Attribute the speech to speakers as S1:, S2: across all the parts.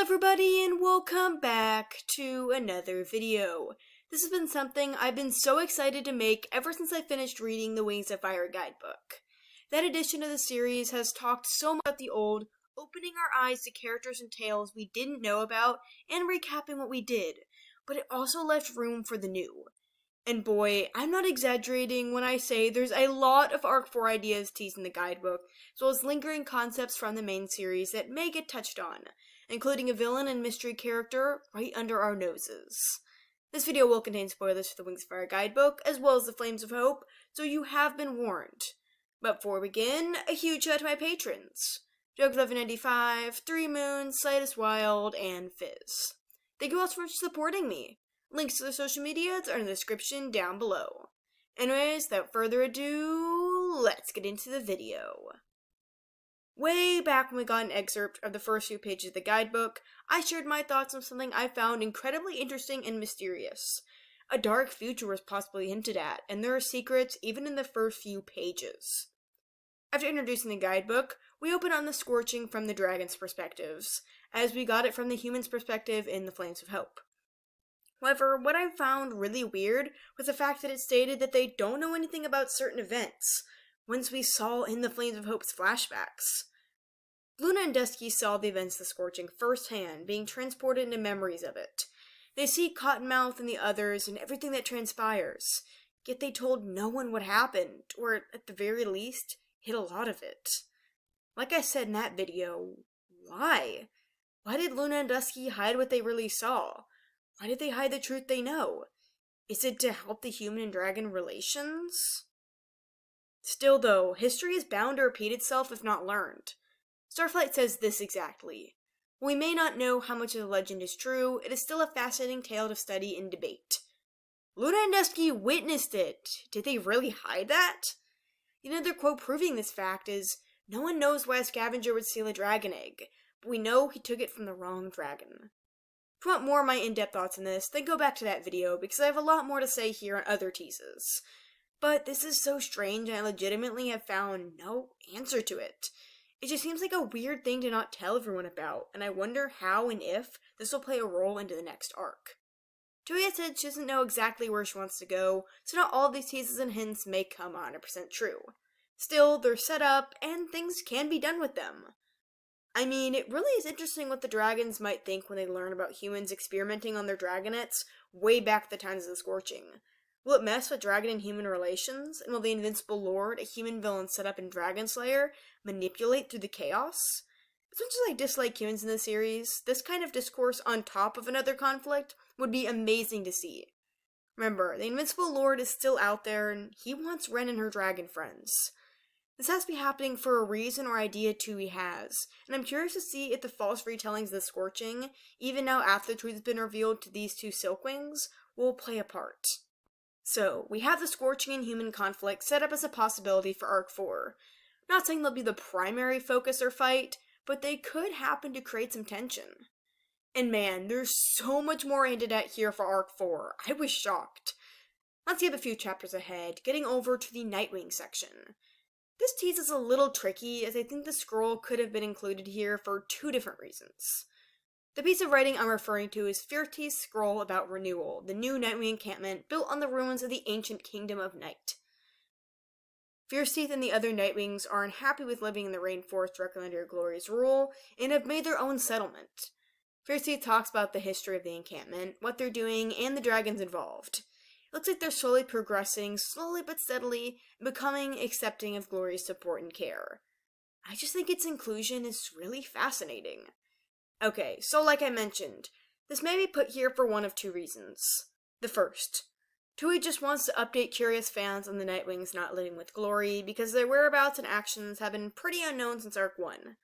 S1: everybody, and welcome back to another video. This has been something I've been so excited to make ever since I finished reading the Wings of Fire guidebook. That edition of the series has talked so much about the old, opening our eyes to characters and tales we didn't know about, and recapping what we did, but it also left room for the new. And boy, I'm not exaggerating when I say there's a lot of Arc 4 ideas teased in the guidebook, as well as lingering concepts from the main series that may get touched on, including a villain and mystery character right under our noses. This video will contain spoilers for the Wings of Fire guidebook, as well as the Flames of Hope, so you have been warned. But before we begin, a huge shout out to my patrons: Joke1195, 3 Moons, Sightus Wild, and Fizz. Thank you all so much for supporting me. Links to their social medias are in the description down below. Anyways, without further ado, let's get into the video. Way back when we got an excerpt of the first few pages of the guidebook, I shared my thoughts on something I found incredibly interesting and mysterious. A dark future was possibly hinted at, and there are secrets even in the first few pages. After introducing the guidebook, we open on the Scorching from the dragon's perspectives, as we got it from the human's perspective in the Flames of Hope. However, what I found really weird was the fact that it stated that they don't know anything about certain events, ones we saw in the Flames of Hope's flashbacks. Luna and Dusky saw the events of the Scorching firsthand, being transported into memories of it. They see Cottonmouth and the others and everything that transpires, yet they told no one what happened, or at the very least, hid a lot of it. Like I said in that video, why? Why did Luna and Dusky hide what they really saw? Why did they hide the truth they know? Is it to help the human and dragon relations? Still though, history is bound to repeat itself if not learned. Starflight says this exactly: "We may not know how much of the legend is true, it is still a fascinating tale to study and debate." Luna and Dusky witnessed it. Did they really hide that? Another quote proving this fact is, "No one knows why a scavenger would steal a dragon egg, but we know he took it from the wrong dragon." If you want more of my in-depth thoughts on this, then go back to that video, because I have a lot more to say here on other teases. But this is so strange, and I legitimately have found no answer to it. It just seems like a weird thing to not tell everyone about, and I wonder how and if this will play a role into the next arc. Tui said she doesn't know exactly where she wants to go, so not all of these teases and hints may come 100% true. Still, they're set up, and things can be done with them. I mean, it really is interesting what the dragons might think when they learn about humans experimenting on their dragonets way back at the times of the Scorching. Will it mess with dragon and human relations, and will the Invincible Lord, a human villain set up in Dragon Slayer, manipulate through the chaos? As much as I dislike humans in the series, this kind of discourse on top of another conflict would be amazing to see. Remember, the Invincible Lord is still out there, and he wants Ren and her dragon friends. This has to be happening for a reason or idea Tui has, and I'm curious to see if the false retellings of the Scorching, even now after the truth has been revealed to these two Silkwings, will play a part. So, we have the Scorching and human conflict set up as a possibility for Arc 4. Not saying they'll be the primary focus or fight, but they could happen to create some tension. And man, there's so much more hinted at here for Arc 4. I was shocked. Let's skip a few chapters ahead, getting over to the Nightwing section. This tease is a little tricky, as I think the scroll could have been included here for two different reasons. The piece of writing I'm referring to is Fierce's scroll about Renewal, the new Nightwing encampment built on the ruins of the ancient Kingdom of Night. Fierceteeth and the other Nightwings are unhappy with living in the rainforest directly under Glory's rule, and have made their own settlement. Fierceteeth talks about the history of the encampment, what they're doing, and the dragons involved. It looks like they're slowly progressing, slowly but steadily, and becoming accepting of Glory's support and care. I just think its inclusion is really fascinating. Okay, so like I mentioned, this may be put here for one of two reasons. The first, Tui just wants to update curious fans on the Nightwings not living with Glory, because their whereabouts and actions have been pretty unknown since Arc 1.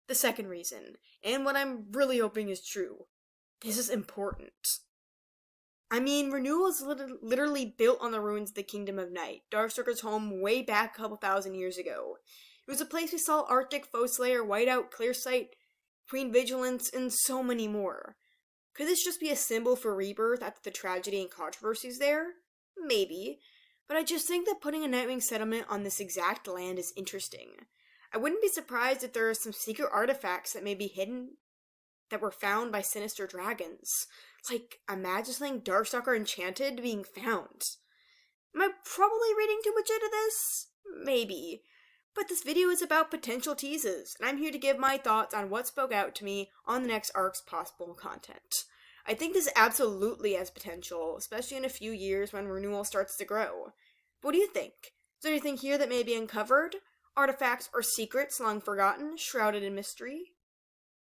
S1: The second reason, and what I'm really hoping is true, this is important. I mean, Renewal is literally built on the ruins of the Kingdom of Night, Darkstalker's home way back a couple thousand years ago. It was a place we saw Arctic Foe Slayer, Whiteout, Clearsight, Queen Vigilance, and so many more. Could this just be a symbol for rebirth after the tragedy and controversies there? Maybe, but I just think that putting a Nightwing settlement on this exact land is interesting. I wouldn't be surprised if there are some secret artifacts that may be hidden that were found by sinister dragons. Like, imagine something Darkstalker enchanted being found. Am I probably reading too much into this? Maybe. But this video is about potential teases, and I'm here to give my thoughts on what spoke out to me on the next arc's possible content. I think this absolutely has potential, especially in a few years when Renewal starts to grow. But what do you think? Is there anything here that may be uncovered? Artifacts or secrets long forgotten, shrouded in mystery?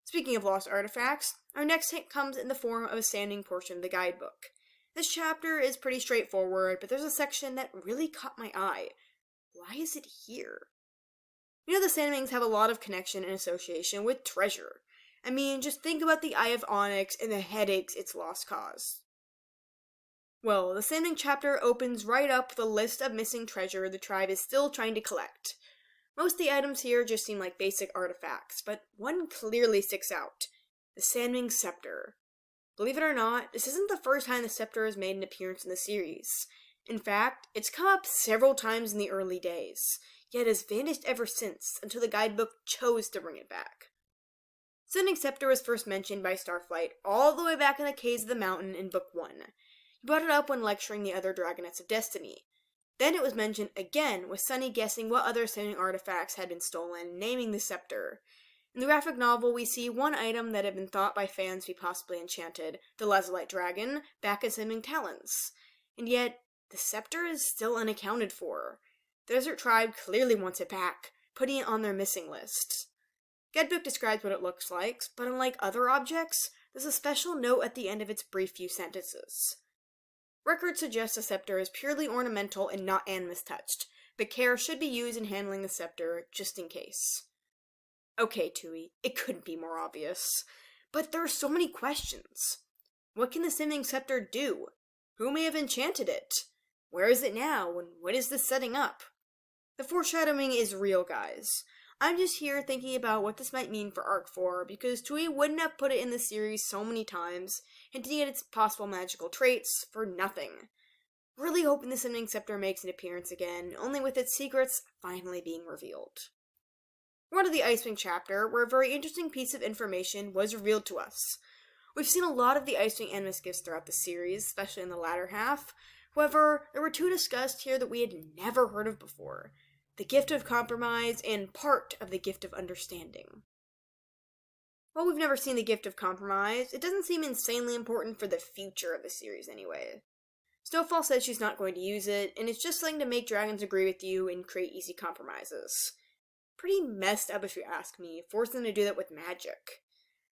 S1: Speaking of lost artifacts, our next hint comes in the form of a standing portion of the guidebook. This chapter is pretty straightforward, but there's a section that really caught my eye. Why is it here? You know, the SandWings have a lot of connection and association with treasure. I mean, just think about the 𝙈𝙊𝙍𝙁 and the headaches its loss caused. Well, the SandWing chapter opens right up with a list of missing treasure the tribe is still trying to collect. Most of the items here just seem like basic artifacts, but one clearly sticks out. The SandWing Scepter. Believe it or not, this isn't the first time the Scepter has made an appearance in the series. In fact, it's come up several times in the early days, yet has vanished ever since, until the guidebook chose to bring it back. SandWing Scepter was first mentioned by Starflight all the way back in the Caves of the Mountain in Book 1. He brought it up when lecturing the other Dragonets of Destiny. Then it was mentioned again, with Sunny guessing what other SandWing artifacts had been stolen, naming the Scepter. In the graphic novel, we see one item that had been thought by fans to be possibly enchanted, the Lazulite Dragon, back in SandWing Talons. And yet, the Scepter is still unaccounted for. The Desert Tribe clearly wants it back, putting it on their missing list. Guidebook describes what it looks like, but unlike other objects, there's a special note at the end of its brief few sentences. Records suggest the Scepter is purely ornamental and not animus touched, but care should be used in handling the Scepter, just in case. Okay, Tui, it couldn't be more obvious. But there are so many questions. What can the SandWing Scepter do? Who may have enchanted it? Where is it now, and what is this setting up? The foreshadowing is real, guys. I'm just here thinking about what this might mean for Arc 4, because Tui wouldn't have put it in the series so many times, hinting at its possible magical traits, for nothing. Really hoping the SandWing Scepter makes an appearance again, only with its secrets finally being revealed. We're on to the IceWing chapter, where a very interesting piece of information was revealed to us. We've seen a lot of the IceWing animus gifts throughout the series, especially in the latter half. However, there were two discussed here that we had never heard of before. The Gift of Compromise, and part of the Gift of Understanding. While we've never seen the Gift of Compromise, it doesn't seem insanely important for the future of the series anyway. Snowfall says she's not going to use it, and it's just something to make dragons agree with you and create easy compromises. Pretty messed up if you ask me, forcing them to do that with magic.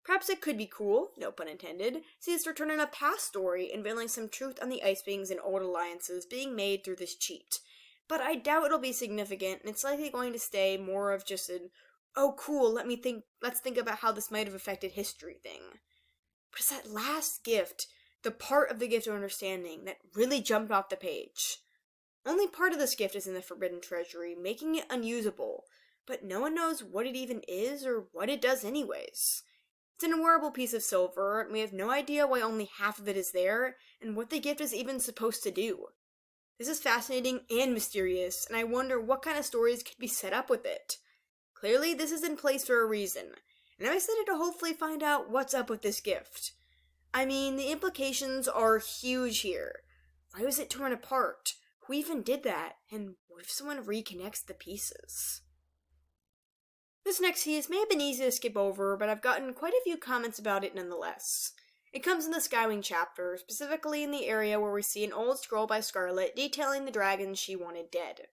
S1: Perhaps it could be cool, no pun intended, see us return in a past story unveiling some truth on the IceWings and old alliances being made through this cheat. But I doubt it'll be significant, and it's likely going to stay more of just an, oh cool, let's think about how this might have affected history thing. But it's that last gift, the part of the Gift of Understanding, that really jumped off the page. Only part of this gift is in the Forbidden Treasury, making it unusable, but no one knows what it even is or what it does anyways. It's an unwearable piece of silver, and we have no idea why only half of it is there, and what the gift is even supposed to do. This is fascinating and mysterious, and I wonder what kind of stories could be set up with it. Clearly, this is in place for a reason, and I'm excited to hopefully find out what's up with this gift. I mean, the implications are huge here. Why was it torn apart? Who even did that? And what if someone reconnects the pieces? This next tease may have been easy to skip over, but I've gotten quite a few comments about it nonetheless. It comes in the SkyWing chapter, specifically in the area where we see an old scroll by Scarlet detailing the dragons she wanted dead.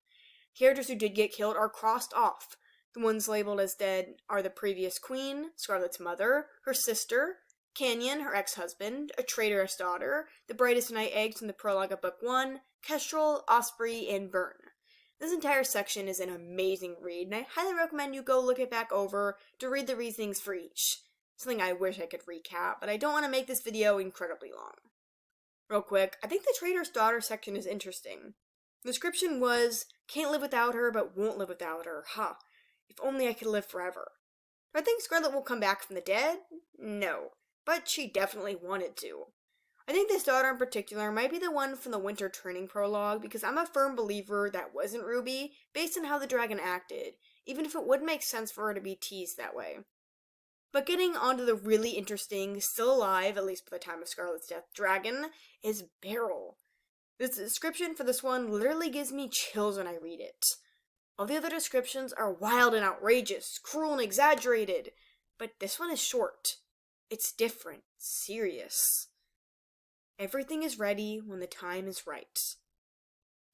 S1: Characters who did get killed are crossed off. The ones labeled as dead are the previous queen, Scarlet's mother, her sister, Canyon, her ex-husband, a traitorous daughter, the brightest night eggs from the prologue of Book 1, Kestrel, Osprey, and Burn. This entire section is an amazing read, and I highly recommend you go look it back over to read the reasonings for each. Something I wish I could recap, but I don't want to make this video incredibly long. Real quick, I think the traitor's daughter section is interesting. The description was, can't live without her, but won't live without her. If only I could live forever. Do I think Scarlet will come back from the dead? No, but she definitely wanted to. I think this daughter in particular might be the one from the Winter Turning prologue, because I'm a firm believer that wasn't Ruby, based on how the dragon acted, even if it would make sense for her to be teased that way. But getting onto the really interesting, still alive, at least by the time of Scarlet's death, dragon is Beryl. The description for this one literally gives me chills when I read it. All the other descriptions are wild and outrageous, cruel and exaggerated, but this one is short. It's different, serious. Everything is ready when the time is right.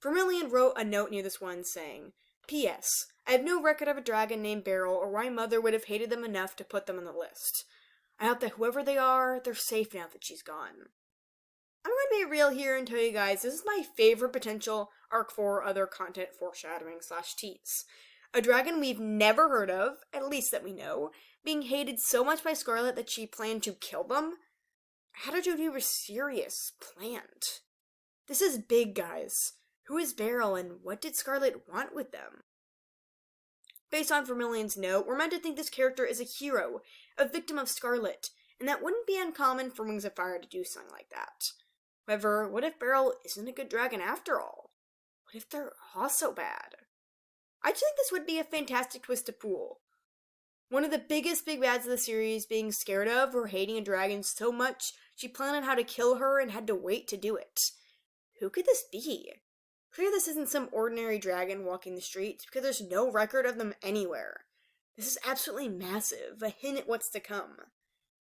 S1: Vermilion wrote a note near this one saying, P.S. I have no record of a dragon named Beryl or why Mother would have hated them enough to put them on the list. I hope that whoever they are, they're safe now that she's gone. I'm going to be real here and tell you guys, this is my favorite potential Arc 4 other content foreshadowing / tease. A dragon we've never heard of, at least that we know, being hated so much by Scarlet that she planned to kill them. Attitude were serious, planned. This is big, guys. Who is Beryl and what did Scarlet want with them? Based on Vermilion's note, we're meant to think this character is a hero, a victim of Scarlet, and that wouldn't be uncommon for Wings of Fire to do something like that. However, what if Beryl isn't a good dragon after all? What if they're also bad? I just think this would be a fantastic twist to pull. One of the biggest big bads of the series being scared of or hating a dragon so much she planned on how to kill her and had to wait to do it. Who could this be? Clear this isn't some ordinary dragon walking the streets because there's no record of them anywhere. This is absolutely massive, a hint at what's to come.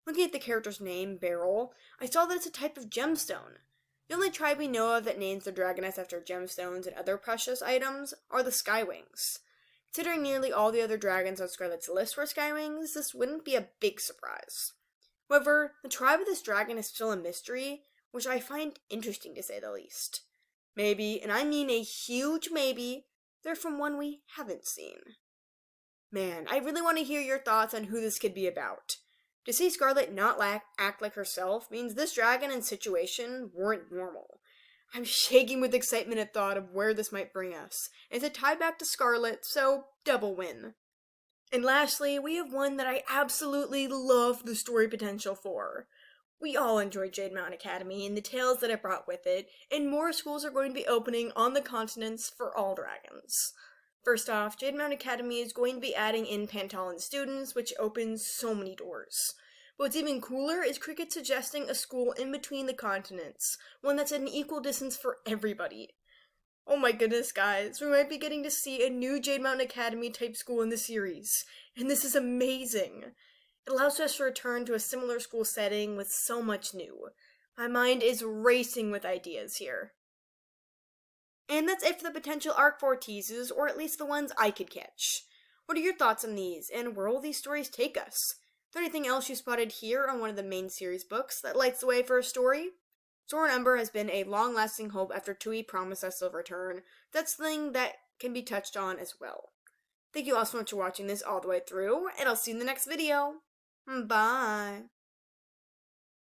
S1: Looking at the character's name, Beryl, I saw that it's a type of gemstone. The only tribe we know of that names their dragoness after gemstones and other precious items are the 𝙈𝙤𝙬𝙗. Considering nearly all the other dragons on Scarlet's list were 𝙈𝙤𝙬s, this wouldn't be a big surprise. However, the tribe of this dragon is still a mystery, which I find interesting to say the least. Maybe, and I mean a huge maybe, they're from one we haven't seen. Man, I really want to hear your thoughts on who this could be about. To see Scarlet not act like herself means this dragon and situation weren't normal. I'm shaking with excitement at thought of where this might bring us. It's a tie back to Scarlet, so double win. And lastly, we have one that I absolutely love the story potential for. We all enjoyed Jade Mountain Academy and the tales that it brought with it, and more schools are going to be opening on the continents for all dragons. First off, Jade Mountain Academy is going to be adding in Pantalon students, which opens so many doors. But what's even cooler is Cricket suggesting a school in between the continents, one that's at an equal distance for everybody. Oh my goodness, guys, we might be getting to see a new Jade Mountain Academy type school in the series, and this is amazing. It allows us to return to a similar school setting with so much new. My mind is racing with ideas here. And that's it for the potential Arc 4 teases, or at least the ones I could catch. What are your thoughts on these, and where will these stories take us? Is there anything else you spotted here on one of the main series books that lights the way for a story? Sora and Ember has been a long-lasting hope after Tui promised us they'll return. That's something that can be touched on as well. Thank you all so much for watching this all the way through, and I'll see you in the next video. Bye!